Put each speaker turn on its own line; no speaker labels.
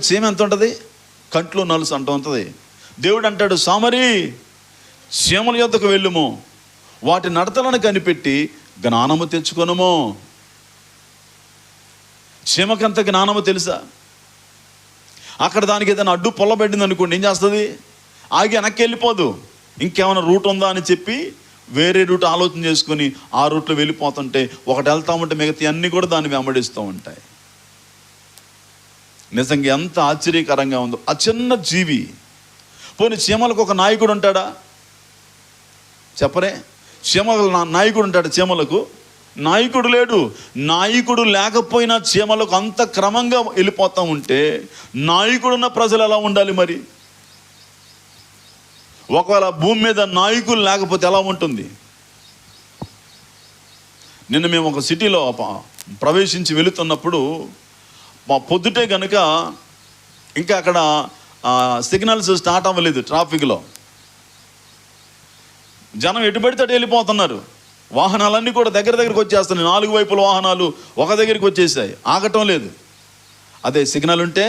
చీమ ఎంత ఉంటుంది? కంట్లో నలుసు అంటూ ఉంటుంది. దేవుడు అంటాడు, సామరి చీమల యొద్దకు వెళ్ళుము, వాటి నడతలను కనిపెట్టి జ్ఞానము తెచ్చుకొనుము. చీమకంత జ్ఞానము తెలుసా? అక్కడ దానికి ఏదైనా అడ్డు పొల్లబెట్టింది అనుకోండి, ఏం చేస్తుంది? ఆగి వెనక్కి వెళ్ళిపోదు. ఇంకేమైనా రూట్ ఉందా అని చెప్పి వేరే రూట్ ఆలోచన చేసుకుని ఆ రూట్లో వెళ్ళిపోతుంటే, ఒకటి వెళ్తామంటే మిగతా అన్నీ కూడా దాన్ని వెంబడిస్తూ ఉంటాయి. నిజంగా ఎంత ఆశ్చర్యకరంగా ఉందో ఆ చిన్న జీవి. పోనీ చీమలకు ఒక నాయకుడు ఉంటాడా? చెప్పరే. చీమల నాయకుడు ఉంటాడు? చీమలకు నాయకుడు లేడు. నాయకుడు లేకపోయినా చీమలకు అంత క్రమంగా వెళ్ళిపోతూ ఉంటే నాయకుడున్న ప్రజలు ఎలా ఉండాలి మరి? ఒకవేళ భూమి మీద నాయకులు లేకపోతే ఎలా ఉంటుంది? నిన్న మేము ఒక సిటీలో ప్రవేశించి వెళుతున్నప్పుడు పొద్దుటే కనుక ఇంకా అక్కడ సిగ్నల్స్ స్టార్ట్ అవ్వలేదు. ట్రాఫిక్లో జనం ఎటు పడితే అటు వెళ్ళిపోతున్నారు. వాహనాలన్నీ కూడా దగ్గరికి వచ్చేస్తున్నాయి. 4 వైపుల వాహనాలు ఒక దగ్గరికి వచ్చేసాయి, ఆగటం లేదు. అదే సిగ్నల్ ఉంటే